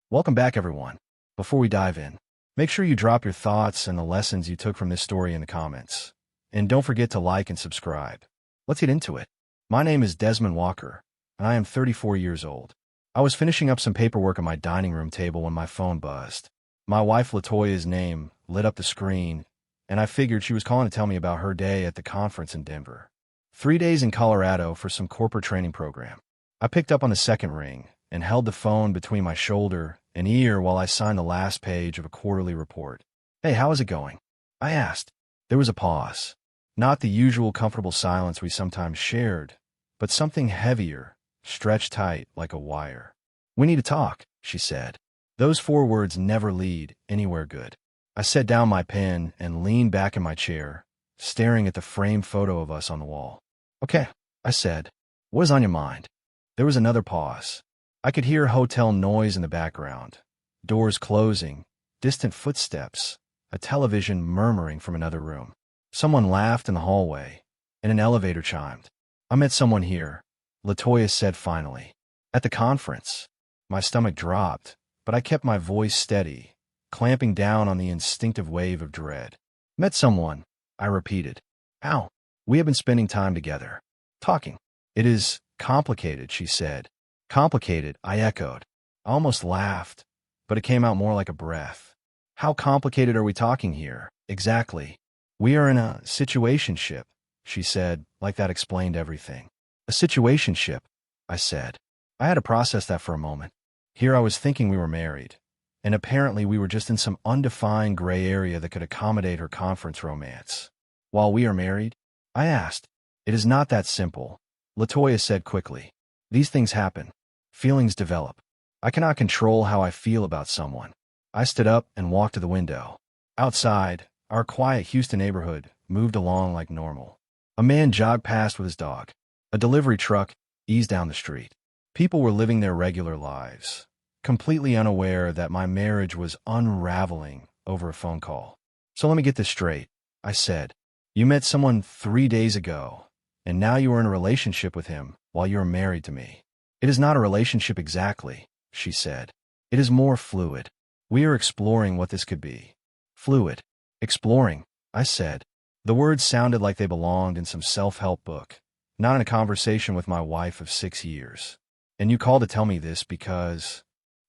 Welcome back, everyone. Before we dive in, make sure you drop your thoughts and the lessons you took from this story in the comments. And don't forget to like and subscribe. Let's get into it. My name is Desmond Walker, and I am 34 years old. I was finishing up some paperwork on my dining room table when my phone buzzed. My wife Latoya's name lit up the screen, and I figured she was calling to tell me about her day at the conference in Denver. 3 days in Colorado for some corporate training program. I picked up on the second ring and held the phone between my shoulder and ear while I signed the last page of a quarterly report. "Hey, how is it going?" I asked. There was a pause. Not the usual comfortable silence we sometimes shared, but something heavier, stretched tight like a wire. "We need to talk," she said. Those 4 words never lead anywhere good. I set down my pen and leaned back in my chair, staring at the framed photo of us on the wall. "Okay," I said. "What is on your mind?" There was another pause. I could hear hotel noise in the background, doors closing, distant footsteps, a television murmuring from another room. Someone laughed in the hallway, and an elevator chimed. "I met someone here," Latoya said finally. "At the conference." My stomach dropped, but I kept my voice steady, clamping down on the instinctive wave of dread. "Met someone," I repeated. "How?" "We have been spending time together. Talking." "It is complicated," she said. "Complicated," I echoed. I almost laughed, but it came out more like a breath. "How complicated are we talking here, exactly?" "We are in a situationship," she said, like that explained everything. "A situationship," I said. I had to process that for a moment. Here I was thinking we were married, and apparently we were just in some undefined gray area that could accommodate her conference romance. "While we are married?" I asked. "It is not that simple," Latoya said quickly. "These things happen. Feelings develop. I cannot control how I feel about someone." I stood up and walked to the window. Outside, our quiet Houston neighborhood moved along like normal. A man jogged past with his dog. A delivery truck eased down the street. People were living their regular lives, completely unaware that my marriage was unraveling over a phone call. "So let me get this straight," I said. "You met someone 3 days ago, and now you are in a relationship with him while you are married to me." "It is not a relationship exactly," she said. "It is more fluid. We are exploring what this could be." "Fluid. Exploring," I said. The words sounded like they belonged in some self-help book, not in a conversation with my wife of 6 years. "And you called to tell me this because—"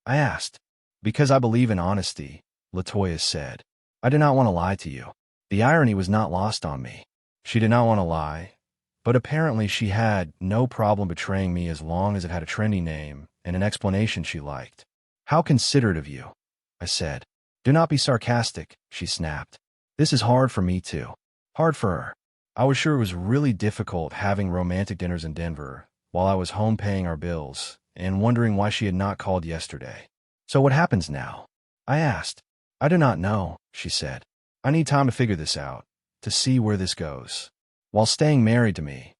I asked. "Because I believe in honesty," Latoya said. "I did not want to lie to you." The irony was not lost on me. She did not want to lie, but apparently she had no problem betraying me as long as it had a trendy name and an explanation she liked. "How considerate of you," I said. "Do not be sarcastic," she snapped. "This is hard for me too." Hard for her. I was sure it was really difficult having romantic dinners in Denver while I was home paying our bills and wondering why she had not called yesterday. "So what happens now?" I asked. "I do not know," she said. "I need time to figure this out, to see where this goes. While staying married to me,"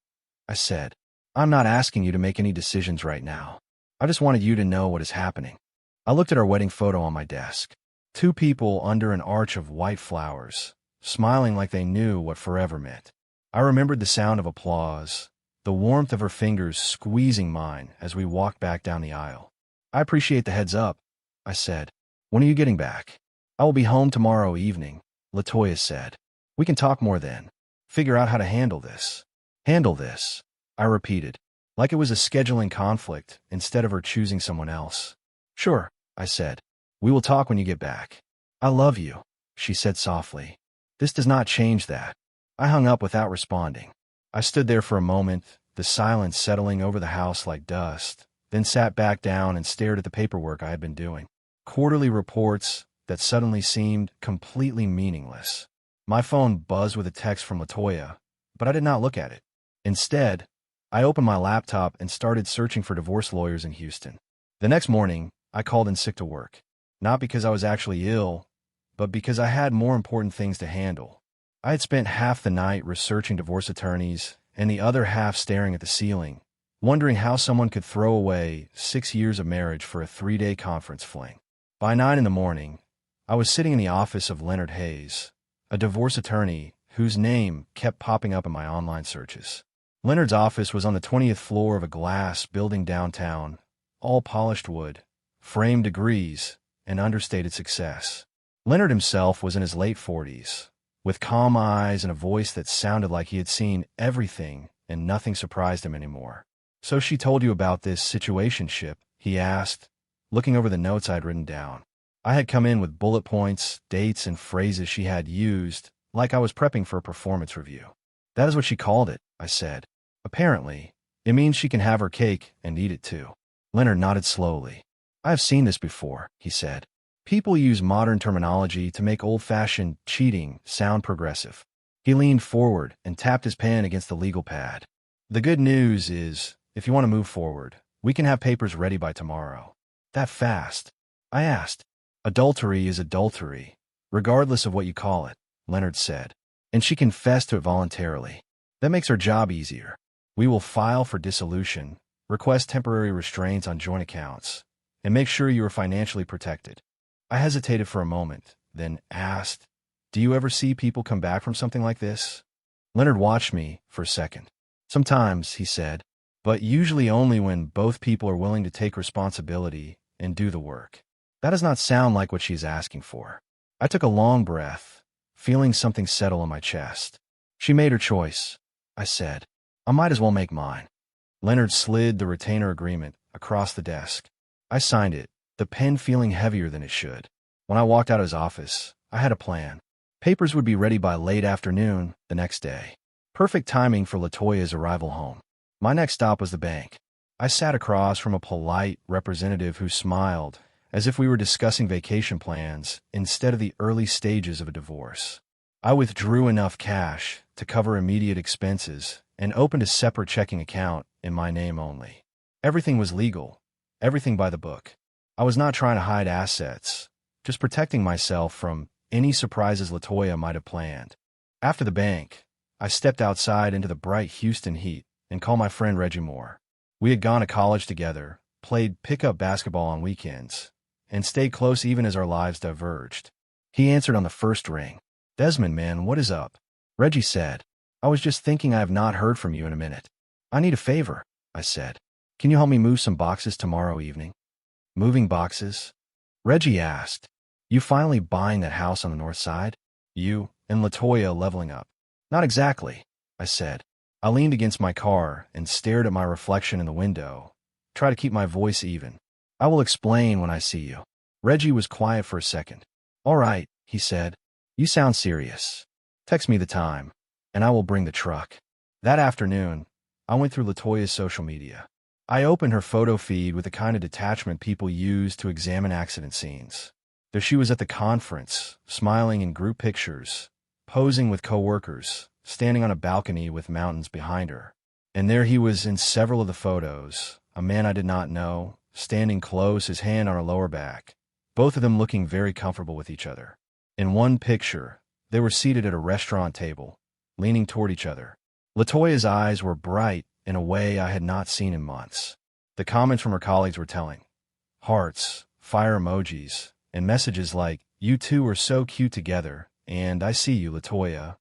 I said. "I'm not asking you to make any decisions right now. I just wanted you to know what is happening." I looked at our wedding photo on my desk. 2 people under an arch of white flowers, smiling like they knew what forever meant. I remembered the sound of applause, the warmth of her fingers squeezing mine as we walked back down the aisle. "I appreciate the heads up," I said. "When are you getting back?" "I will be home tomorrow evening," Latoya said. "We can talk more then. Figure out how to handle this." "Handle this," I repeated, like it was a scheduling conflict instead of her choosing someone else. "Sure," I said. "We will talk when you get back." "I love you," she said softly. "This does not change that." I hung up without responding. I stood there for a moment, the silence settling over the house like dust, then sat back down and stared at the paperwork I had been doing. Quarterly reports that suddenly seemed completely meaningless. My phone buzzed with a text from Latoya, but I did not look at it. Instead, I opened my laptop and started searching for divorce lawyers in Houston. The next morning, I called in sick to work. Not because I was actually ill, but because I had more important things to handle. I had spent half the night researching divorce attorneys and the other half staring at the ceiling, wondering how someone could throw away 6 years of marriage for a 3-day conference fling. By 9 in the morning, I was sitting in the office of Leonard Hayes, a divorce attorney whose name kept popping up in my online searches. Leonard's office was on the 20th floor of a glass building downtown, all polished wood, framed degrees, and understated success. Leonard himself was in his late 40s, with calm eyes and a voice that sounded like he had seen everything and nothing surprised him anymore. "So she told you about this situationship?" he asked, looking over the notes I'd written down. I had come in with bullet points, dates, and phrases she had used, like I was prepping for a performance review. "That is what she called it," I said. "Apparently, it means she can have her cake and eat it too." Leonard nodded slowly. "I have seen this before," he said. "People use modern terminology to make old-fashioned cheating sound progressive." He leaned forward and tapped his pen against the legal pad. "The good news is, if you want to move forward, we can have papers ready by tomorrow." "That fast?" I asked. "Adultery is adultery, regardless of what you call it," Leonard said. "And she confessed to it voluntarily. That makes her job easier. We will file for dissolution, request temporary restraints on joint accounts, and make sure you are financially protected." I hesitated for a moment, then asked, "Do you ever see people come back from something like this?" Leonard watched me for a second. "Sometimes," he said, "but usually only when both people are willing to take responsibility and do the work." That does not sound like what she's asking for. I took a long breath, feeling something settle in my chest. "She made her choice," I said. "I might as well make mine." Leonard slid the retainer agreement across the desk. I signed it, the pen feeling heavier than it should. When I walked out of his office, I had a plan. Papers would be ready by late afternoon the next day. Perfect timing for LaToya's arrival home. My next stop was the bank. I sat across from a polite representative who smiled, as if we were discussing vacation plans instead of the early stages of a divorce. I withdrew enough cash to cover immediate expenses and opened a separate checking account in my name only. Everything was legal, everything by the book. I was not trying to hide assets, just protecting myself from any surprises LaToya might have planned. After the bank, I stepped outside into the bright Houston heat and called my friend Reggie Moore. We had gone to college together, played pickup basketball on weekends, and stayed close even as our lives diverged. He answered on the first ring. "Desmond, man, what is up?" Reggie said. "I was just thinking I have not heard from you in a minute." "I need a favor," I said. "Can you help me move some boxes tomorrow evening?" "Moving boxes?" Reggie asked. "You finally buying that house on the north side? You and LaToya leveling up?" "Not exactly," I said. I leaned against my car and stared at my reflection in the window, try to keep my voice even. "I will explain when I see you." Reggie was quiet for a second. "All right," he said. "You sound serious. Text me the time, and I will bring the truck." That afternoon, I went through LaToya's social media. I opened her photo feed with the kind of detachment people use to examine accident scenes. There she was at the conference, smiling in group pictures, posing with coworkers, standing on a balcony with mountains behind her. And there he was in several of the photos, a man I did not know, standing close, his hand on her lower back, both of them looking very comfortable with each other. In one picture, they were seated at a restaurant table, leaning toward each other. LaToya's eyes were bright in a way I had not seen in months. The comments from her colleagues were telling. Hearts, fire emojis, and messages like, "You two are so cute together," and "I see you, LaToya."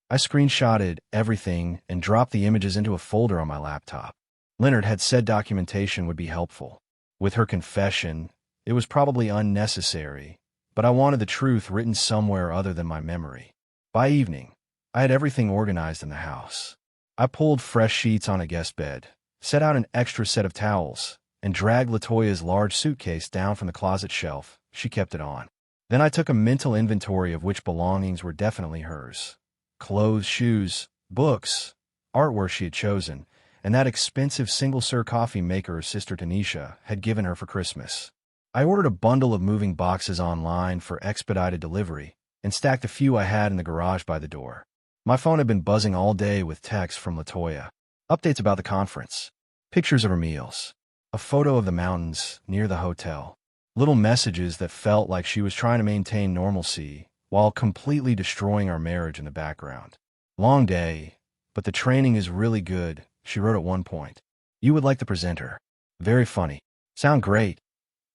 I screenshotted everything and dropped the images into a folder on my laptop. Leonard had said documentation would be helpful. With her confession, it was probably unnecessary, but I wanted the truth written somewhere other than my memory. By evening, I had everything organized in the house. I pulled fresh sheets on a guest bed, set out an extra set of towels, and dragged LaToya's large suitcase down from the closet shelf she kept it on. Then I took a mental inventory of which belongings were definitely hers. Clothes, shoes, books, artwork she had chosen, and that expensive single-serve coffee maker her sister Tanisha had given her for Christmas. I ordered a bundle of moving boxes online for expedited delivery and stacked a few I had in the garage by the door. My phone had been buzzing all day with texts from LaToya, updates about the conference, pictures of her meals, a photo of the mountains near the hotel, little messages that felt like she was trying to maintain normalcy while completely destroying our marriage in the background. "Long day, but the training is really good," she wrote at one point. "You would like the presenter. Very funny. Sound great,"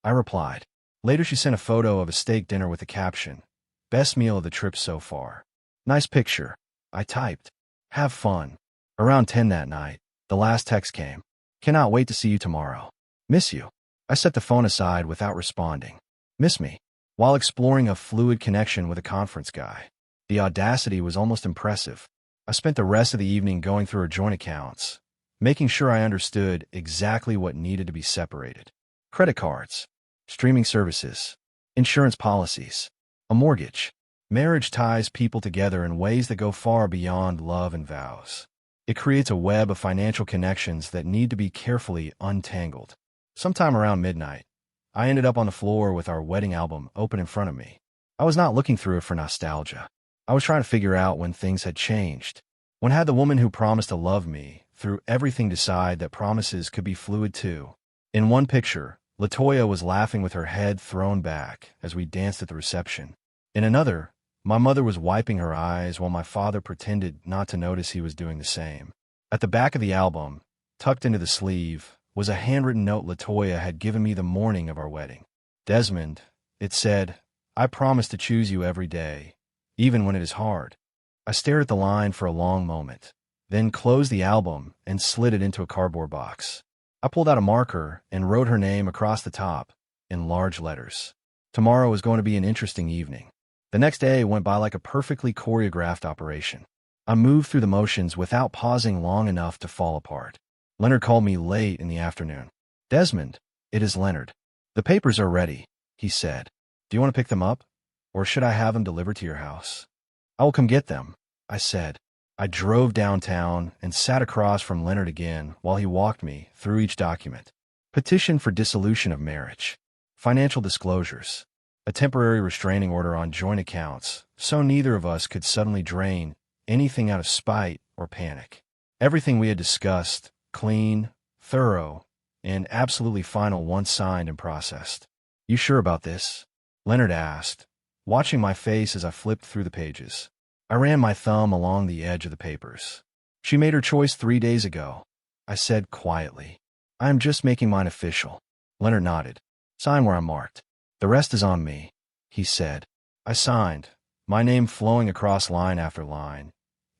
I replied. Later she sent a photo of a steak dinner with the caption, "Best meal of the trip so far." "Nice picture," I typed. "Have fun." Around 10 that night, the last text came. "Cannot wait to see you tomorrow. Miss you." I set the phone aside without responding. Miss me? While exploring a fluid connection with a conference guy. The audacity was almost impressive. I spent the rest of the evening going through her joint accounts, making sure I understood exactly what needed to be separated. Credit cards, streaming services, insurance policies, a mortgage. Marriage ties people together in ways that go far beyond love and vows. It creates a web of financial connections that need to be carefully untangled. Sometime around midnight, I ended up on the floor with our wedding album open in front of me. I was not looking through it for nostalgia. I was trying to figure out when things had changed. When had the woman who promised to love me through everything decide that promises could be fluid too? In one picture, LaToya was laughing with her head thrown back as we danced at the reception. In another, my mother was wiping her eyes while my father pretended not to notice he was doing the same. At the back of the album, tucked into the sleeve, was a handwritten note LaToya had given me the morning of our wedding. Desmond, it said, I promise to choose you every day, even when it is hard. I stared at the line for a long moment, then closed the album and slid it into a cardboard box. I pulled out a marker and wrote her name across the top in large letters. Tomorrow was going to be an interesting evening. The next day went by like a perfectly choreographed operation. I moved through the motions without pausing long enough to fall apart. Leonard called me late in the afternoon. Desmond, it is Leonard. The papers are ready, he said. Do you want to pick them up, or should I have them delivered to your house? I will come get them, I said. I drove downtown and sat across from Leonard again while he walked me through each document. Petition for dissolution of marriage. Financial disclosures. A temporary restraining order on joint accounts, so neither of us could suddenly drain anything out of spite or panic. Everything we had discussed, clean, thorough, and absolutely final once signed and processed. You sure about this? Leonard asked, watching my face as I flipped through the pages. I ran my thumb along the edge of the papers. She made her choice 3 days ago, I said quietly. I am just making mine official. Leonard nodded. Sign where I'm marked. The rest is on me, he said. I signed, my name flowing across line after line,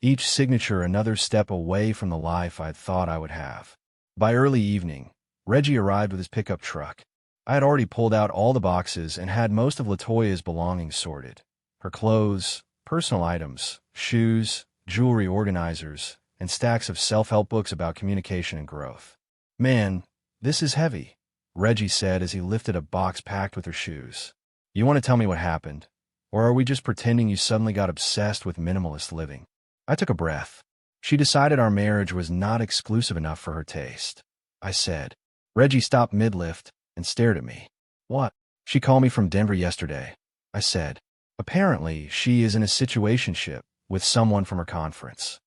each signature another step away from the life I'd thought I would have. By early evening, Reggie arrived with his pickup truck. I had already pulled out all the boxes and had most of LaToya's belongings sorted. Her clothes, personal items, shoes, jewelry organizers, and stacks of self-help books about communication and growth. Man, this is heavy, Reggie said as he lifted a box packed with her shoes. You want to tell me what happened? Or are we just pretending you suddenly got obsessed with minimalist living? I took a breath. She decided our marriage was not exclusive enough for her taste. I said. Reggie stopped mid-lift and stared at me. What? She called me from Denver yesterday, I said. Apparently, she is in a situationship with someone from her conference.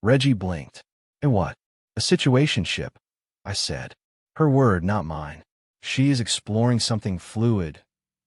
Reggie blinked. A what? A situationship, I said. Her word, not mine. She is exploring something fluid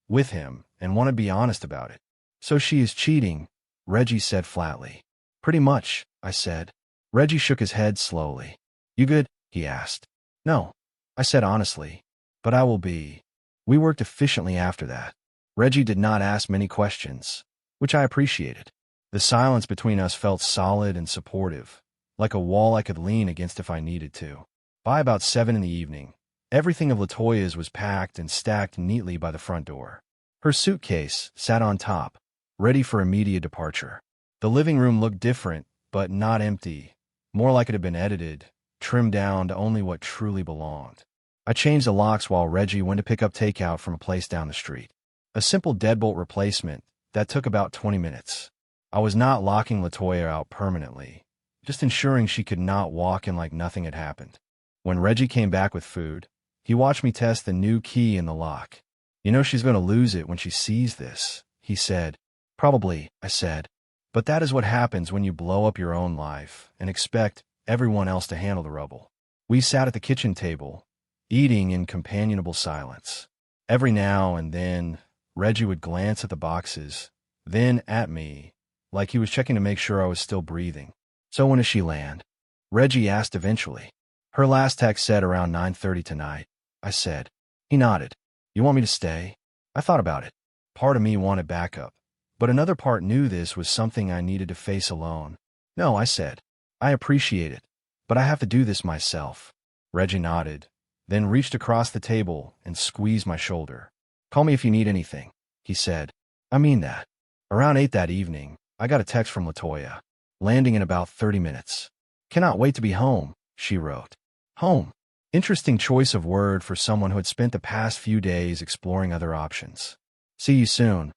with him and wanted to be honest about it. So she is cheating, Reggie said flatly. Pretty much, I said. Reggie shook his head slowly. You good? He asked. No, I said honestly, but I will be. We worked efficiently after that. Reggie did not ask many questions, which I appreciated. The silence between us felt solid and supportive, like a wall I could lean against if I needed to. By about 7 in the evening, everything of LaToya's was packed and stacked neatly by the front door. Her suitcase sat on top, ready for immediate departure. The living room looked different, but not empty, more like it had been edited, trimmed down to only what truly belonged. I changed the locks while Reggie went to pick up takeout from a place down the street. A simple deadbolt replacement that took about 20 minutes. I was not locking LaToya out permanently, just ensuring she could not walk in like nothing had happened. When Reggie came back with food, he watched me test the new key in the lock. You know she's going to lose it when she sees this, he said. Probably, I said. But that is what happens when you blow up your own life and expect everyone else to handle the rubble. We sat at the kitchen table, eating in companionable silence. Every now and then, Reggie would glance at the boxes, then at me, like he was checking to make sure I was still breathing. So when does she land? Reggie asked eventually. Her last text said around 9:30 tonight, I said. He nodded. You want me to stay? I thought about it. Part of me wanted backup, but another part knew this was something I needed to face alone. No, I said. I appreciate it, but I have to do this myself. Reggie nodded, then reached across the table and squeezed my shoulder. "Call me if you need anything," he said. "I mean that." Around 8 that evening, I got a text from Latoya, landing in about 30 minutes. "Cannot wait to be home," she wrote. Home. Interesting choice of word for someone who had spent the past few days exploring other options. "See you soon,"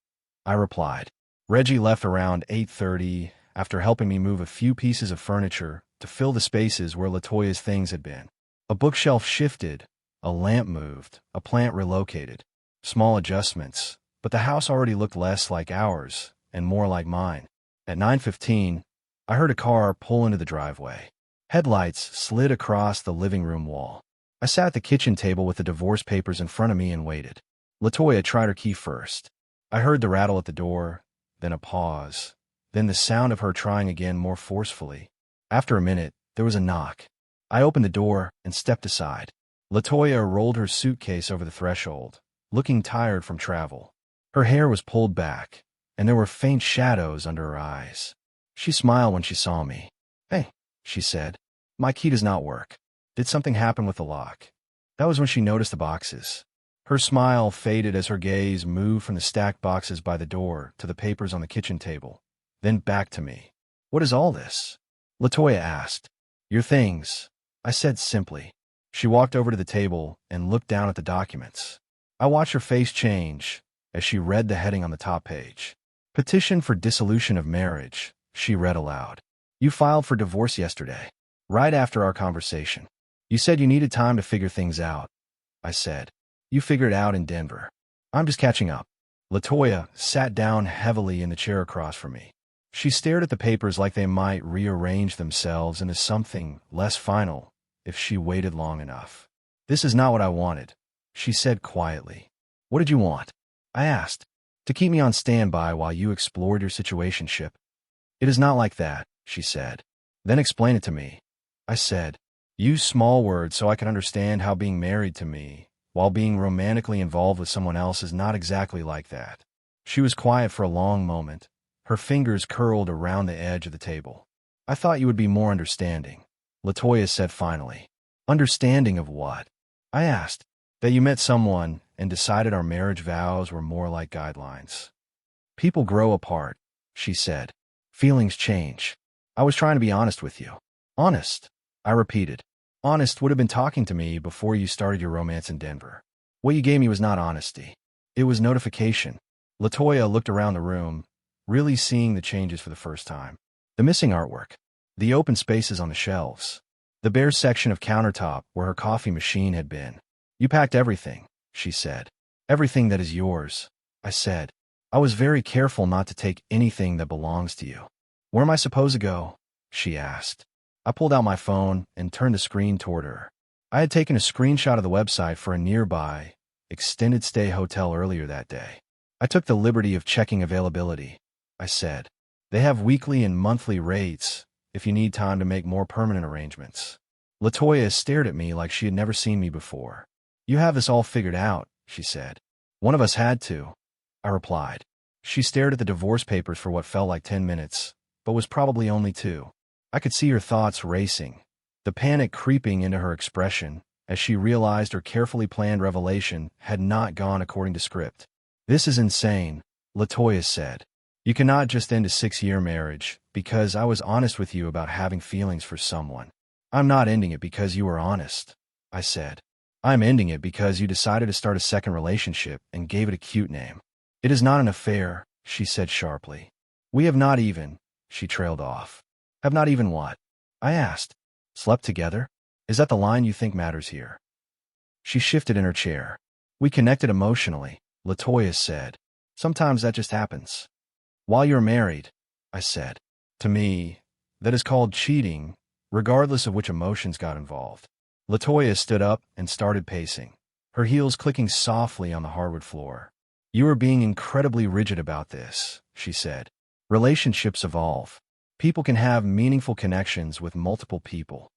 I replied. Reggie left around 8:30 after helping me move a few pieces of furniture to fill the spaces where Latoya's things had been. A bookshelf shifted, a lamp moved, a plant relocated. Small adjustments, but the house already looked less like ours and more like mine. At 9:15, I heard a car pull into the driveway. Headlights slid across the living room wall. I sat at the kitchen table with the divorce papers in front of me and waited. Latoya tried her key first. I heard the rattle at the door, then a pause, then the sound of her trying again more forcefully. After a minute, there was a knock. I opened the door and stepped aside. Latoya rolled her suitcase over the threshold, looking tired from travel. Her hair was pulled back, and there were faint shadows under her eyes. She smiled when she saw me. "Hey," she said. "My key does not work. Did something happen with the lock?" That was when she noticed the boxes. Her smile faded as her gaze moved from the stacked boxes by the door to the papers on the kitchen table, then back to me. "What is all this?" Latoya asked. "Your things," I said simply. She walked over to the table and looked down at the documents. I watched her face change as she read the heading on the top page. "Petition for dissolution of marriage," she read aloud. "You filed for divorce yesterday, right after our conversation. You said you needed time to figure things out," I said. "You figured it out in Denver. I'm just catching up." Latoya sat down heavily in the chair across from me. She stared at the papers like they might rearrange themselves into something less final if she waited long enough. "This is not what I wanted," she said quietly. "What did you want?" I asked. "To keep me on standby while you explored your situationship." "It is not like that," she said. "Then explain it to me," I said. "Use small words so I can understand how being married to me while being romantically involved with someone else is not exactly like that." She was quiet for a long moment, her fingers curled around the edge of the table. "I thought you would be more understanding," Latoya said finally. "Understanding of what?" I asked. "That you met someone and decided our marriage vows were more like guidelines." "People grow apart," she said. "Feelings change. I was trying to be honest with you." "Honest," I repeated. "Honest would have been talking to me before you started your romance in Denver. What you gave me was not honesty. It was notification." Latoya looked around the room, really seeing the changes for the first time. The missing artwork, the open spaces on the shelves, the bare section of countertop where her coffee machine had been. "You packed everything," she said. "Everything that is yours," I said. "I was very careful not to take anything that belongs to you." "Where am I supposed to go?" she asked. I pulled out my phone and turned the screen toward her. I had taken a screenshot of the website for a nearby, extended stay hotel earlier that day. "I took the liberty of checking availability," I said. "They have weekly and monthly rates if you need time to make more permanent arrangements." Latoya stared at me like she had never seen me before. "You have this all figured out," she said. "One of us had to," I replied. She stared at the divorce papers for what felt like 10 minutes, but was probably only 2. I could see her thoughts racing, the panic creeping into her expression as she realized her carefully planned revelation had not gone according to script. "This is insane," Latoya said. "You cannot just end a 6-year marriage because I was honest with you about having feelings for someone." "I'm not ending it because you were honest," I said. "I'm ending it because you decided to start a second relationship and gave it a cute name." "It is not an affair," she said sharply. "We have not even," she trailed off. "Have not even what?" I asked. "Slept together? Is that the line you think matters here?" She shifted in her chair. "We connected emotionally," Latoya said. "Sometimes that just happens." "While you're married," I said. "To me, that is called cheating, regardless of which emotions got involved." Latoya stood up and started pacing, her heels clicking softly on the hardwood floor. "You are being incredibly rigid about this," she said. "Relationships evolve. People can have meaningful connections with multiple people."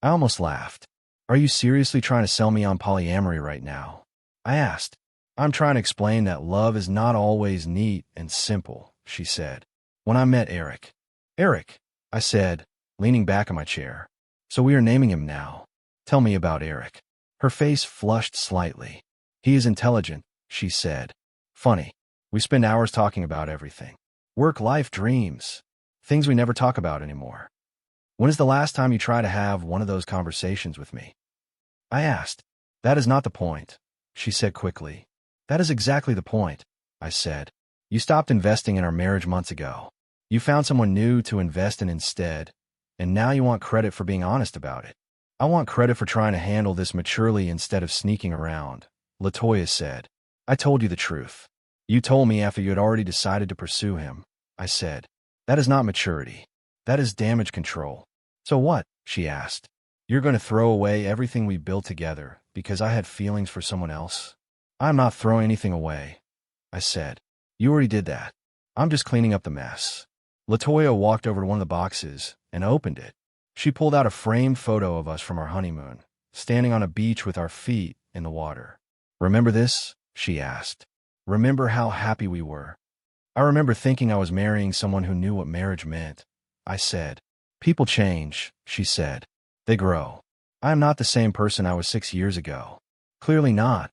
I almost laughed. "Are you seriously trying to sell me on polyamory right now?" I asked. "I'm trying to explain that love is not always neat and simple," she said. "When I met Eric." "Eric," I said, leaning back in my chair. "So we are naming him now. Tell me about Eric." Her face flushed slightly. He is intelligent, she said. Funny. We spend hours talking about everything. Work, life, dreams. Things we never talk about anymore. When is the last time you tried to have one of those conversations with me? I asked. That is not the point, she said quickly. That is exactly the point, I said. You stopped investing in our marriage months ago. You found someone new to invest in instead, and now you want credit for being honest about it. I want credit for trying to handle this maturely instead of sneaking around, LaToya said. I told you the truth. You told me after you had already decided to pursue him, I said. That is not maturity. That is damage control. So what? She asked. You're going to throw away everything we built together because I had feelings for someone else? I'm not throwing anything away, I said. You already did that. I'm just cleaning up the mess. LaToya walked over to one of the boxes and opened it. She pulled out a framed photo of us from our honeymoon, standing on a beach with our feet in the water. Remember this? She asked. Remember how happy we were? I remember thinking I was marrying someone who knew what marriage meant, I said. People change, she said. They grow. I am not the same person I was 6 years ago. Clearly not,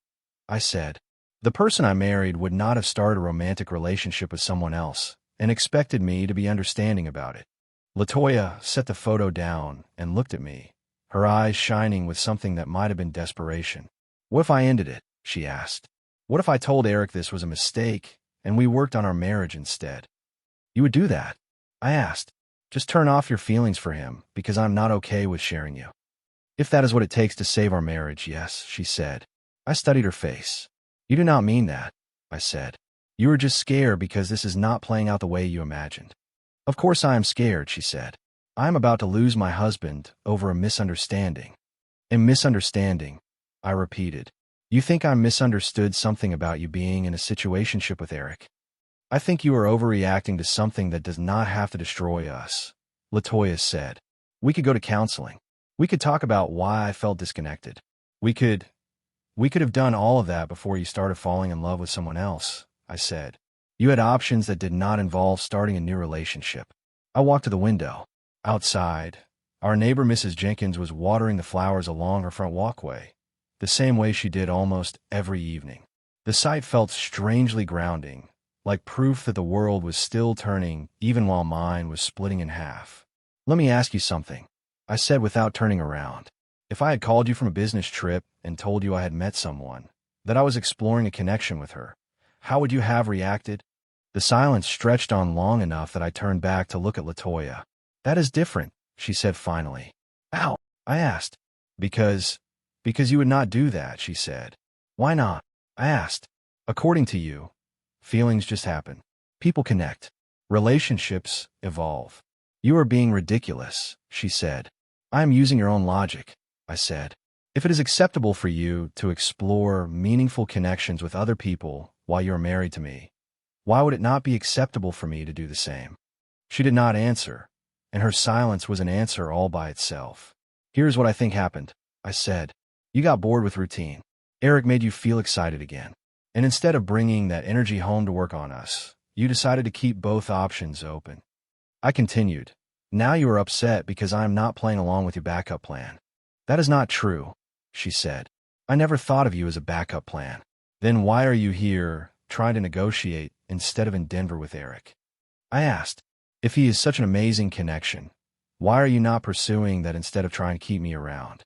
I said. The person I married would not have started a romantic relationship with someone else and expected me to be understanding about it. LaToya set the photo down and looked at me, her eyes shining with something that might have been desperation. What if I ended it? She asked. What if I told Eric this was a mistake and we worked on our marriage instead? You would do that? I asked. Just turn off your feelings for him because I'm not okay with sharing you. If that is what it takes to save our marriage, yes, she said. I studied her face. You do not mean that, I said. You are just scared because this is not playing out the way you imagined. Of course I am scared, she said. I am about to lose my husband over a misunderstanding. A misunderstanding, I repeated. You think I misunderstood something about you being in a situationship with Eric? I think you are overreacting to something that does not have to destroy us, LaToya said. We could go to counseling. We could talk about why I felt disconnected. We could have done all of that before you started falling in love with someone else, I said. You had options that did not involve starting a new relationship. I walked to the window. Outside, our neighbor Mrs. Jenkins was watering the flowers along her front walkway, the same way she did almost every evening. The sight felt strangely grounding, like proof that the world was still turning even while mine was splitting in half. Let me ask you something, I said without turning around. If I had called you from a business trip and told you I had met someone, that I was exploring a connection with her, how would you have reacted? The silence stretched on long enough that I turned back to look at LaToya. That is different, she said finally. How? I asked. Because you would not do that, she said. Why not? I asked. According to you, feelings just happen. People connect. Relationships evolve. You are being ridiculous, she said. I am using your own logic, I said. If it is acceptable for you to explore meaningful connections with other people while you are married to me, why would it not be acceptable for me to do the same? She did not answer, and her silence was an answer all by itself. Here's what I think happened, I said. You got bored with routine. Eric made you feel excited again. And instead of bringing that energy home to work on us, you decided to keep both options open. I continued. Now you are upset because I am not playing along with your backup plan. That is not true, she said. I never thought of you as a backup plan. Then why are you here, trying to negotiate, instead of in Denver with Eric? I asked. If he is such an amazing connection, why are you not pursuing that instead of trying to keep me around?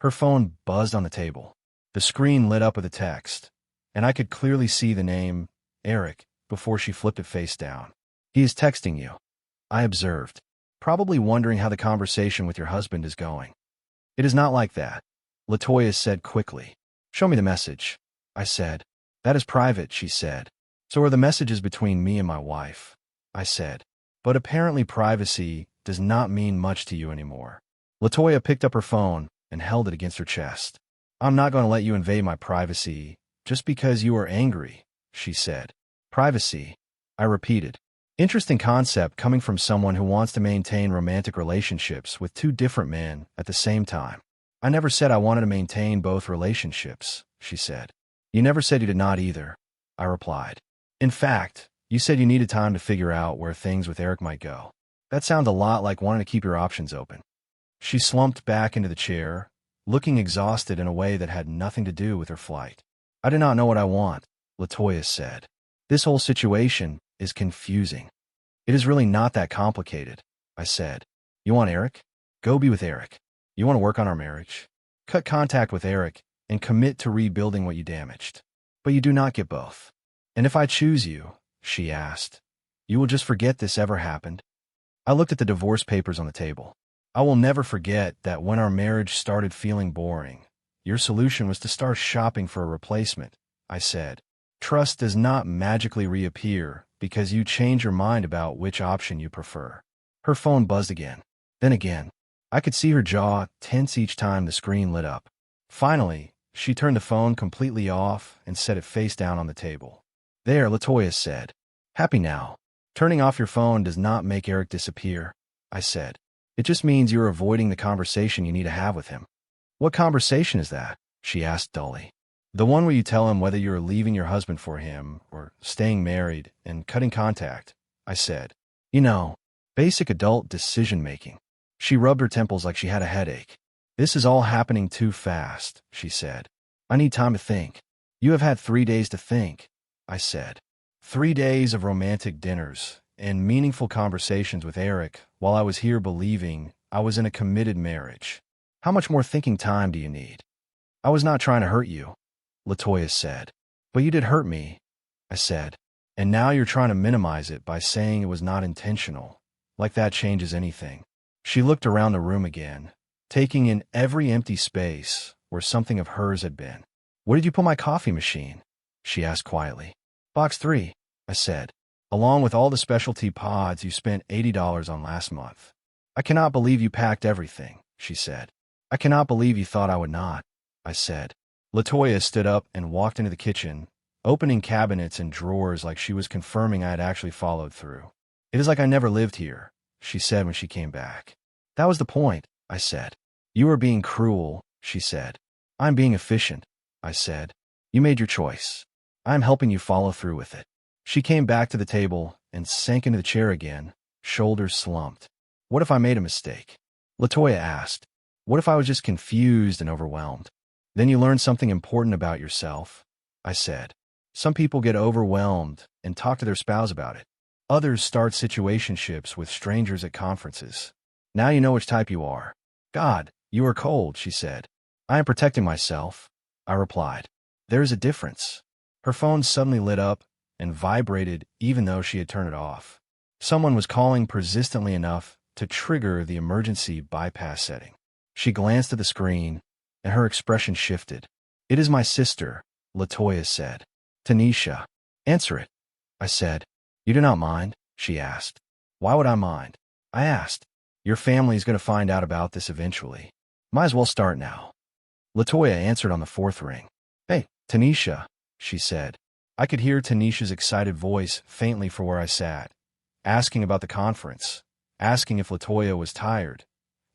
Her phone buzzed on the table. The screen lit up with a text, and I could clearly see the name, Eric, before she flipped it face down. He is texting you, I observed, probably wondering how the conversation with your husband is going. It is not like that, LaToya said quickly. Show me the message, I said. That is private, she said. So are the messages between me and my wife, I said. But apparently privacy does not mean much to you anymore. LaToya picked up her phone and held it against her chest. I'm not going to let you invade my privacy just because you are angry, she said. Privacy, I repeated. Interesting concept coming from someone who wants to maintain romantic relationships with two different men at the same time. I never said I wanted to maintain both relationships, she said. You never said you did not either, I replied. In fact, you said you needed time to figure out where things with Eric might go. That sounds a lot like wanting to keep your options open. She slumped back into the chair, looking exhausted in a way that had nothing to do with her flight. I do not know what I want, Latoya said. This whole situation is confusing. It is really not that complicated, I said. You want Eric? Go be with Eric. You want to work on our marriage? Cut contact with Eric and commit to rebuilding what you damaged. But you do not get both. And if I choose you, she asked, you will just forget this ever happened? I looked at the divorce papers on the table. I will never forget that when our marriage started feeling boring, your solution was to start shopping for a replacement, I said. Trust does not magically reappear because you change your mind about which option you prefer. Her phone buzzed again. Then again. I could see her jaw tense each time the screen lit up. Finally, she turned the phone completely off and set it face down on the table. There, Latoya said. Happy now. Turning off your phone does not make Eric disappear, I said. It just means you're avoiding the conversation you need to have with him. What conversation is that? She asked dully. The one where you tell him whether you're leaving your husband for him or staying married and cutting contact, I said. You know, basic adult decision-making. She rubbed her temples like she had a headache. This is all happening too fast, she said. I need time to think. You have had 3 days to think, I said. 3 days of romantic dinners and meaningful conversations with Eric while I was here believing I was in a committed marriage. How much more thinking time do you need? I was not trying to hurt you, Latoya said. But you did hurt me, I said. And now you're trying to minimize it by saying it was not intentional. Like that changes anything. She looked around the room again, taking in every empty space where something of hers had been. Where did you put my coffee machine? She asked quietly. Box 3, I said, along with all the specialty pods you spent $80 on last month. I cannot believe you packed everything, she said. I cannot believe you thought I would not, I said. Latoya stood up and walked into the kitchen, opening cabinets and drawers like she was confirming I had actually followed through. It is like I never lived here, she said when she came back. That was the point, I said. You are being cruel, she said. I'm being efficient, I said. You made your choice. I'm helping you follow through with it. She came back to the table and sank into the chair again, shoulders slumped. What if I made a mistake? Latoya asked. What if I was just confused and overwhelmed? Then you learn something important about yourself, I said. Some people get overwhelmed and talk to their spouse about it. Others start situationships with strangers at conferences. Now you know which type you are. God, you are cold, she said. I am protecting myself, I replied. There is a difference. Her phone suddenly lit up and vibrated even though she had turned it off. Someone was calling persistently enough to trigger the emergency bypass setting. She glanced at the screen, and her expression shifted. It is my sister, Latoya said. Tanisha. Answer it, I said. You do not mind? She asked. Why would I mind? I asked. Your family is going to find out about this eventually. Might as well start now. Latoya answered on the 4th ring. Hey, Tanisha, she said. I could hear Tanisha's excited voice faintly from where I sat, asking about the conference, asking if Latoya was tired,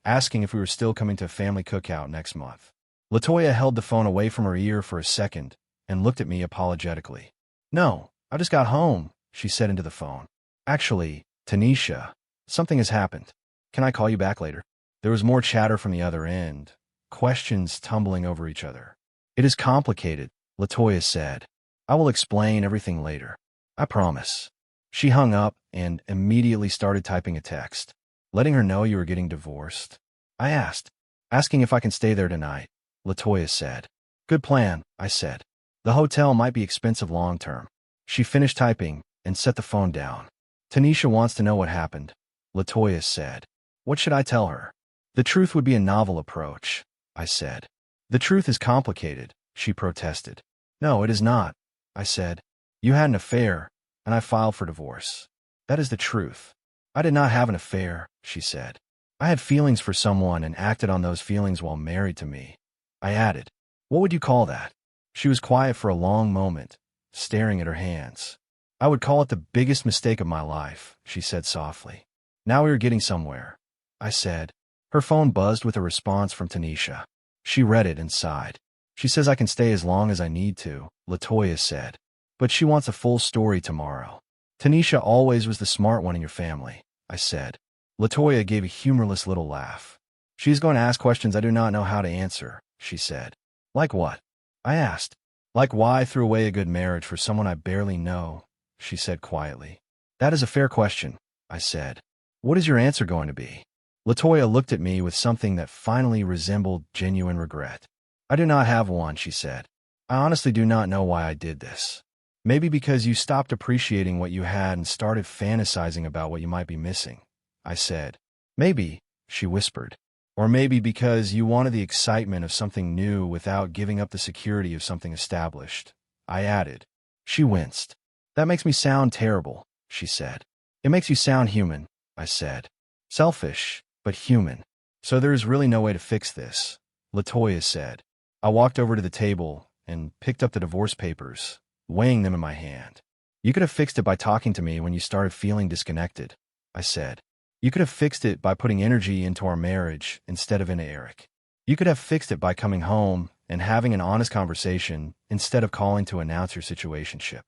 asking if we were still coming to a family cookout next month. Latoya held the phone away from her ear for a second and looked at me apologetically. No, I just got home, she said into the phone. Actually, Tanisha, something has happened. Can I call you back later? There was more chatter from the other end, questions tumbling over each other. It is complicated, Latoya said. I will explain everything later. I promise. She hung up and immediately started typing a text. Letting her know you were getting divorced? I asked. Asking if I can stay there tonight, Latoya said. Good plan, I said. The hotel might be expensive long term. She finished typing and set the phone down. Tanisha wants to know what happened, Latoya said. What should I tell her? The truth would be a novel approach, I said. The truth is complicated, she protested. No, it is not, I said. You had an affair, and I filed for divorce. That is the truth. I did not have an affair, she said. I had feelings for someone and acted on those feelings while married to me. I added, what would you call that? She was quiet for a long moment, staring at her hands. I would call it the biggest mistake of my life, she said softly. Now we are getting somewhere, I said. Her phone buzzed with a response from Tanisha. She read it and sighed. She says I can stay as long as I need to, Latoya said. But she wants a full story tomorrow. Tanisha always was the smart one in your family, I said. Latoya gave a humorless little laugh. She's going to ask questions I do not know how to answer, she said. Like what? I asked. Like why I threw away a good marriage for someone I barely know, she said quietly. That is a fair question, I said. What is your answer going to be? Latoya looked at me with something that finally resembled genuine regret. I do not have one, she said. I honestly do not know why I did this. Maybe because you stopped appreciating what you had and started fantasizing about what you might be missing, I said. Maybe, she whispered. Or maybe because you wanted the excitement of something new without giving up the security of something established, I added. She winced. That makes me sound terrible, she said. It makes you sound human, I said. Selfish, but human. So there is really no way to fix this, Latoya said. I walked over to the table and picked up the divorce papers, weighing them in my hand. You could have fixed it by talking to me when you started feeling disconnected, I said. You could have fixed it by putting energy into our marriage instead of into Eric. You could have fixed it by coming home and having an honest conversation instead of calling to announce your situationship.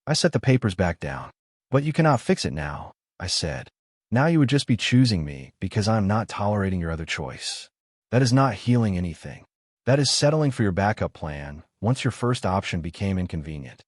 I set the papers back down. But you cannot fix it now, I said. Now you would just be choosing me because I am not tolerating your other choice. That is not healing anything. That is settling for your backup plan once your first option became inconvenient.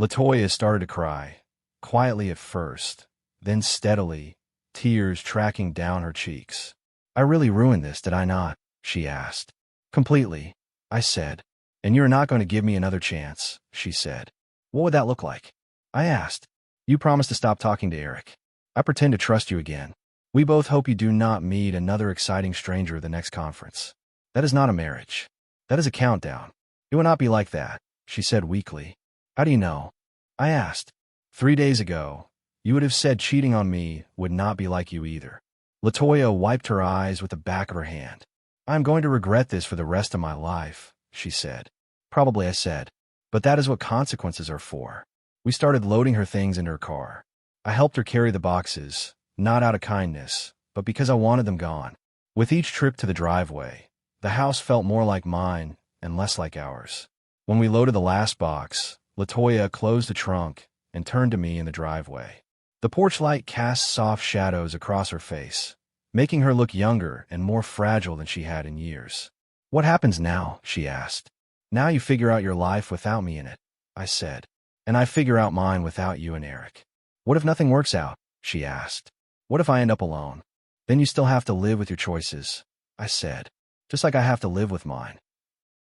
Latoya started to cry, quietly at first, then steadily, tears tracking down her cheeks. I really ruined this, did I not? She asked. Completely, I said. And you're not going to give me another chance, she said. What would that look like? I asked. You promised to stop talking to Eric. I pretend to trust you again. We both hope you do not meet another exciting stranger at the next conference. That is not a marriage. That is a countdown. It will not be like that, she said weakly. How do you know? I asked. 3 days ago, you would have said cheating on me would not be like you either. Latoya wiped her eyes with the back of her hand. I'm going to regret this for the rest of my life, she said. Probably, I said. But that is what consequences are for. We started loading her things into her car. I helped her carry the boxes, not out of kindness, but because I wanted them gone. With each trip to the driveway, the house felt more like mine and less like ours. When we loaded the last box, Latoya closed the trunk and turned to me in the driveway. The porch light cast soft shadows across her face, making her look younger and more fragile than she had in years. What happens now? She asked. Now you figure out your life without me in it, I said. And I figure out mine without you and Eric. What if nothing works out? She asked. What if I end up alone? Then you still have to live with your choices, I said. Just like I have to live with mine.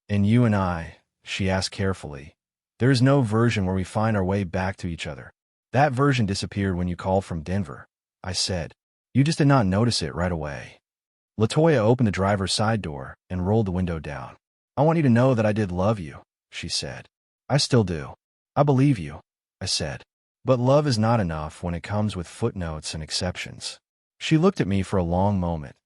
And you and I, she asked carefully. There is no version where we find our way back to each other. That version disappeared when you called from Denver, I said. You just did not notice it right away. Latoya opened the driver's side door and rolled the window down. I want you to know that I did love you, she said. I still do. I believe you, I said. But love is not enough when it comes with footnotes and exceptions. She looked at me for a long moment,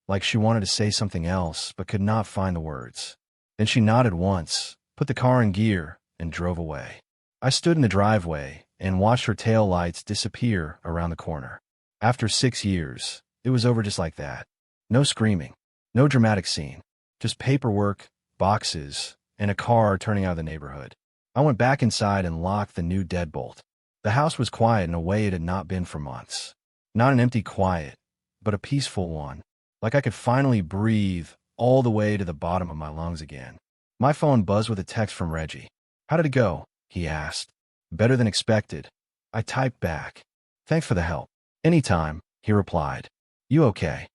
like she wanted to say something else but could not find the words. Then she nodded once, put the car in gear, and drove away. I stood in the driveway and watched her tail lights disappear around the corner. After 6 years, it was over just like that. No screaming, no dramatic scene, just paperwork, boxes, and a car turning out of the neighborhood. I went back inside and locked the new deadbolt. The house was quiet in a way it had not been for months. Not an empty quiet, but a peaceful one, like I could finally breathe all the way to the bottom of my lungs again. My phone buzzed with a text from Reggie. How did it go? He asked. Better than expected. I typed back. Thanks for the help. Anytime, he replied. You okay?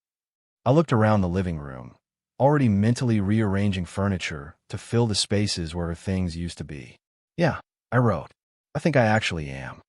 I looked around the living room, already mentally rearranging furniture to fill the spaces where her things used to be. Yeah, I wrote. I think I actually am.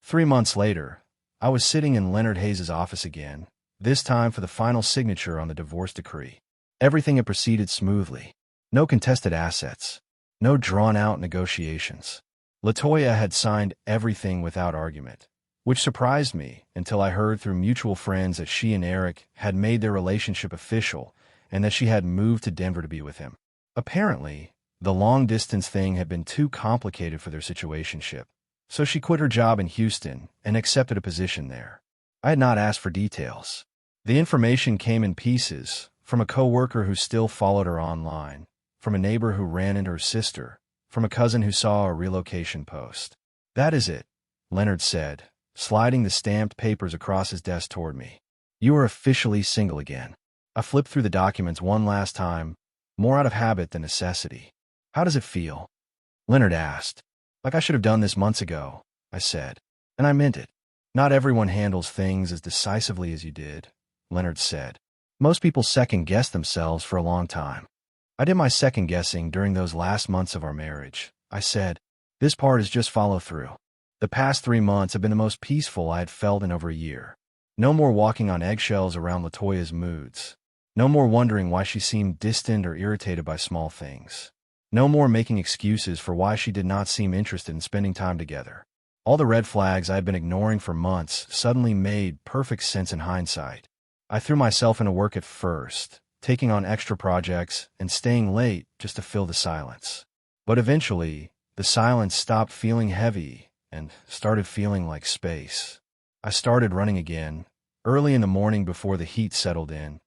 3 months later, I was sitting in Leonard Hayes' office again, this time for the final signature on the divorce decree. Everything had proceeded smoothly. No contested assets. No drawn-out negotiations. Latoya had signed everything without argument, which surprised me until I heard through mutual friends that she and Eric had made their relationship official and that she had moved to Denver to be with him. Apparently, the long-distance thing had been too complicated for their situationship, so she quit her job in Houston and accepted a position there. I had not asked for details. The information came in pieces, from a coworker who still followed her online, from a neighbor who ran into her sister, from a cousin who saw a relocation post. That is it, Leonard said, sliding the stamped papers across his desk toward me. You are officially single again. I flipped through the documents one last time, more out of habit than necessity. How does it feel? Leonard asked. Like I should have done this months ago, I said. And I meant it. Not everyone handles things as decisively as you did, Leonard said. Most people second-guess themselves for a long time. I did my second-guessing during those last months of our marriage, I said. This part is just follow-through. The past 3 months have been the most peaceful I had felt in over a year. No more walking on eggshells around LaToya's moods. No more wondering why she seemed distant or irritated by small things. No more making excuses for why she did not seem interested in spending time together. All the red flags I had been ignoring for months suddenly made perfect sense in hindsight. I threw myself into work at first, taking on extra projects and staying late just to fill the silence. But eventually, the silence stopped feeling heavy and started feeling like space. I started running again, early in the morning before the heat settled in,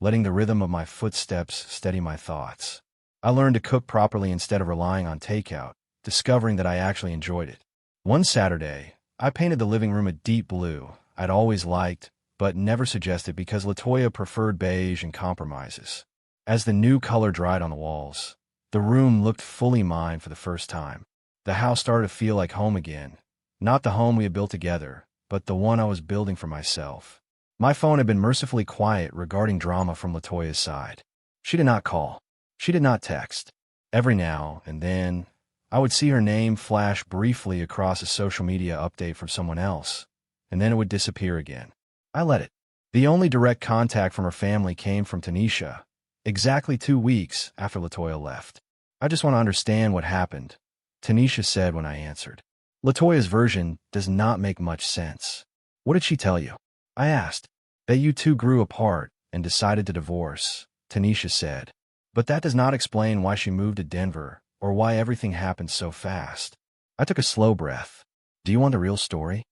letting the rhythm of my footsteps steady my thoughts. I learned to cook properly instead of relying on takeout, discovering that I actually enjoyed it. One Saturday, I painted the living room a deep blue I'd always liked, but never suggested because LaToya preferred beige and compromises. As the new color dried on the walls, the room looked fully mine for the first time. The house started to feel like home again, not the home we had built together, but the one I was building for myself. My phone had been mercifully quiet regarding drama from LaToya's side. She did not call. She did not text. Every now and then, I would see her name flash briefly across a social media update from someone else, and then it would disappear again. I let it. The only direct contact from her family came from Tanisha, exactly 2 weeks after LaToya left. I just want to understand what happened, Tanisha said when I answered. LaToya's version does not make much sense. What did she tell you? I asked. That you two grew apart and decided to divorce, Tanisha said. But that does not explain why she moved to Denver or why everything happened so fast. I took a slow breath. Do you want the real story?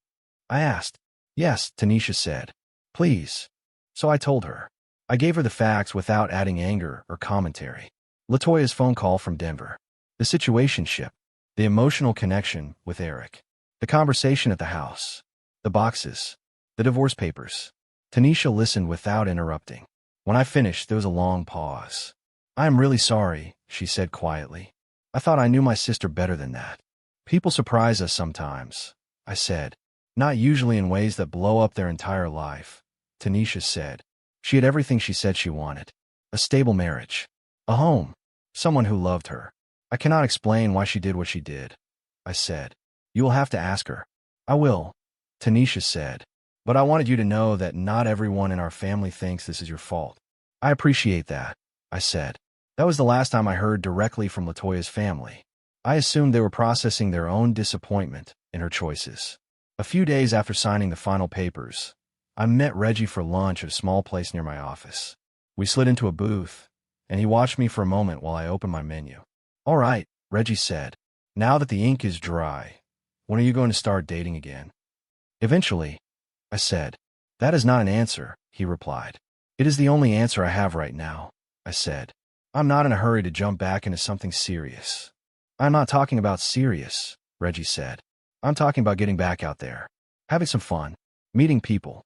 I asked. Yes, Tanisha said. Please. So I told her. I gave her the facts without adding anger or commentary. LaToya's phone call from Denver. The situationship. The emotional connection with Eric. The conversation at the house. The boxes. The divorce papers. Tanisha listened without interrupting. When I finished, there was a long pause. I am really sorry, she said quietly. I thought I knew my sister better than that. People surprise us sometimes, I said. Not usually in ways that blow up their entire life, Tanisha said. She had everything she said she wanted. A stable marriage. A home. Someone who loved her. I cannot explain why she did what she did, I said. You will have to ask her. I will, Tanisha said. But I wanted you to know that not everyone in our family thinks this is your fault. I appreciate that, I said. That was the last time I heard directly from LaToya's family. I assumed they were processing their own disappointment in her choices. A few days after signing the final papers, I met Reggie for lunch at a small place near my office. We slid into a booth, and he watched me for a moment while I opened my menu. All right, Reggie said. Now that the ink is dry, when are you going to start dating again? Eventually, I said. That is not an answer, he replied. It is the only answer I have right now, I said. I'm not in a hurry to jump back into something serious. I'm not talking about serious, Reggie said. I'm talking about getting back out there, having some fun, meeting people,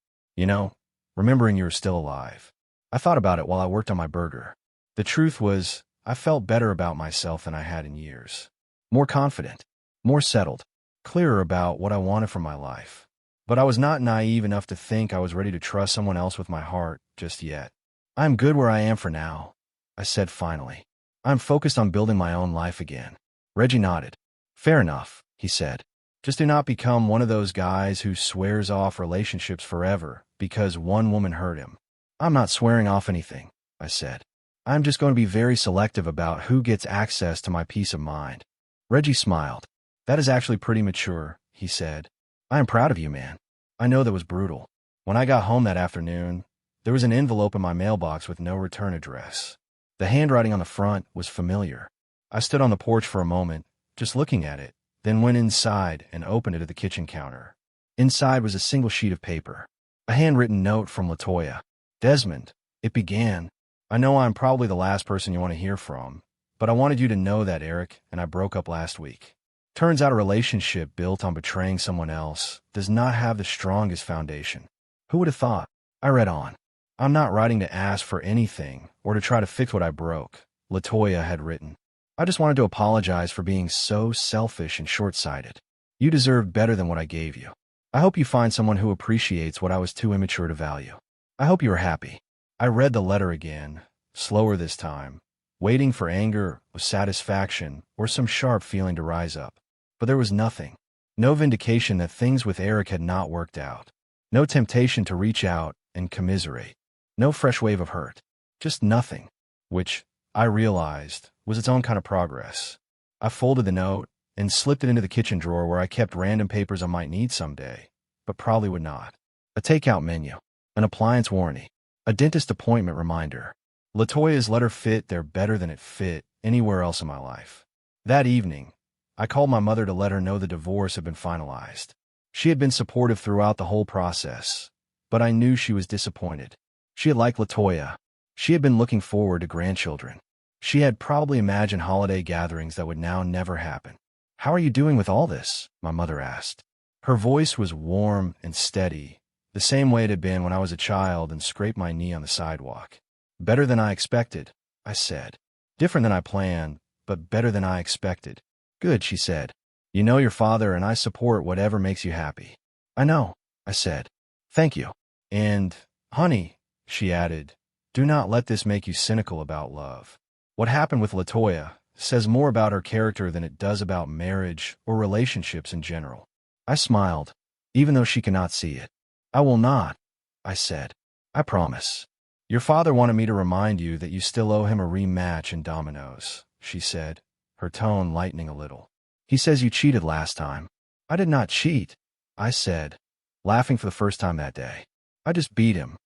remembering you were still alive. I thought about it while I worked on my burger. The truth was, I felt better about myself than I had in years. More confident, more settled, clearer about what I wanted from my life. But I was not naive enough to think I was ready to trust someone else with my heart just yet. I'm good where I am for now, I said finally. I'm focused on building my own life again. Reggie nodded. Fair enough, he said. Just do not become one of those guys who swears off relationships forever because one woman hurt him. I'm not swearing off anything, I said. I'm just going to be very selective about who gets access to my peace of mind. Reggie smiled. That is actually pretty mature, he said. I am proud of you, man. I know that was brutal. When I got home that afternoon, there was an envelope in my mailbox with no return address. The handwriting on the front was familiar. I stood on the porch for a moment, just looking at it, then went inside and opened it at the kitchen counter. Inside was a single sheet of paper. A handwritten note from LaToya. Desmond, it began. I know I'm probably the last person you want to hear from, but I wanted you to know that Eric and I broke up last week. Turns out a relationship built on betraying someone else does not have the strongest foundation. Who would have thought? I read on. I'm not writing to ask for anything or to try to fix what I broke, Latoya had written. I just wanted to apologize for being so selfish and short-sighted. You deserve better than what I gave you. I hope you find someone who appreciates what I was too immature to value. I hope you are happy. I read the letter again, slower this time, waiting for anger or satisfaction or some sharp feeling to rise up. But there was nothing. No vindication that things with Eric had not worked out. No temptation to reach out and commiserate. No fresh wave of hurt. Just nothing. Which, I realized, was its own kind of progress. I folded the note and slipped it into the kitchen drawer where I kept random papers I might need someday, but probably would not. A takeout menu. An appliance warranty. A dentist appointment reminder. Latoya's letter fit there better than it fit anywhere else in my life. That evening, I called my mother to let her know the divorce had been finalized. She had been supportive throughout the whole process, but I knew she was disappointed. She had liked Latoya. She had been looking forward to grandchildren. She had probably imagined holiday gatherings that would now never happen. "How are you doing with all this?" my mother asked. Her voice was warm and steady, the same way it had been when I was a child and scraped my knee on the sidewalk. "Better than I expected," I said. "Different than I planned, but better than I expected." "Good," she said. "You know your father and I support whatever makes you happy." "I know," I said. "Thank you. And, honey," she added, "do not let this make you cynical about love. What happened with Latoya says more about her character than it does about marriage or relationships in general." I smiled, even though she cannot see it. "I will not," I said. "I promise." "Your father wanted me to remind you that you still owe him a rematch in dominoes," she said, her tone lightening a little. "He says you cheated last time." "I did not cheat," I said, laughing for the first time that day. "I just beat him."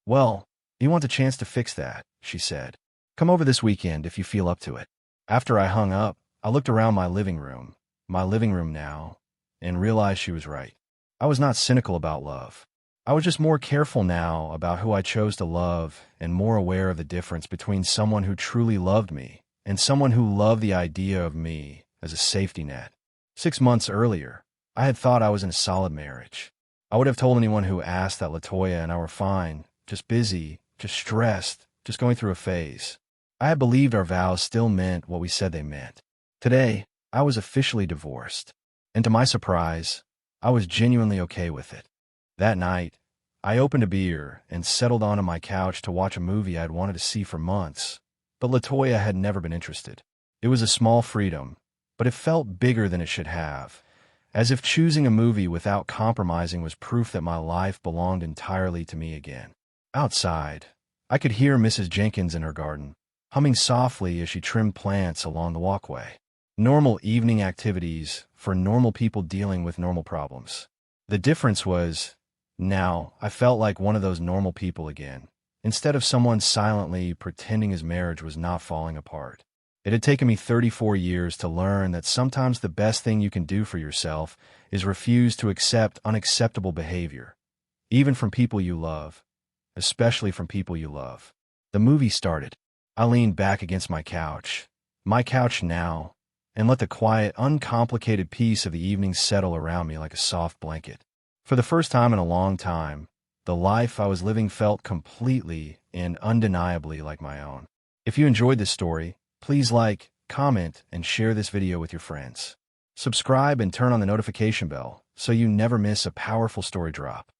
"Well, you want a chance to fix that," she said. "Come over this weekend if you feel up to it." After I hung up, I looked around my living room now, and realized she was right. I was not cynical about love. I was just more careful now about who I chose to love and more aware of the difference between someone who truly loved me and someone who loved the idea of me as a safety net. 6 months earlier, I had thought I was in a solid marriage. I would have told anyone who asked that Latoya and I were fine, just busy, just stressed, just going through a phase. I had believed our vows still meant what we said they meant. Today, I was officially divorced. And to my surprise, I was genuinely okay with it. That night, I opened a beer and settled onto my couch to watch a movie I'd wanted to see for months, but Latoya had never been interested. It was a small freedom, but it felt bigger than it should have, as if choosing a movie without compromising was proof that my life belonged entirely to me again. Outside, I could hear Mrs. Jenkins in her garden, humming softly as she trimmed plants along the walkway. Normal evening activities for normal people dealing with normal problems. The difference was, now I felt like one of those normal people again, instead of someone silently pretending his marriage was not falling apart. It had taken me 34 years to learn that sometimes the best thing you can do for yourself is refuse to accept unacceptable behavior, even from people you love, especially from people you love. The movie started. I leaned back against my couch now, and let the quiet, uncomplicated peace of the evening settle around me like a soft blanket. For the first time in a long time, the life I was living felt completely and undeniably like my own. If you enjoyed this story, please like, comment, and share this video with your friends. Subscribe and turn on the notification bell so you never miss a powerful story drop.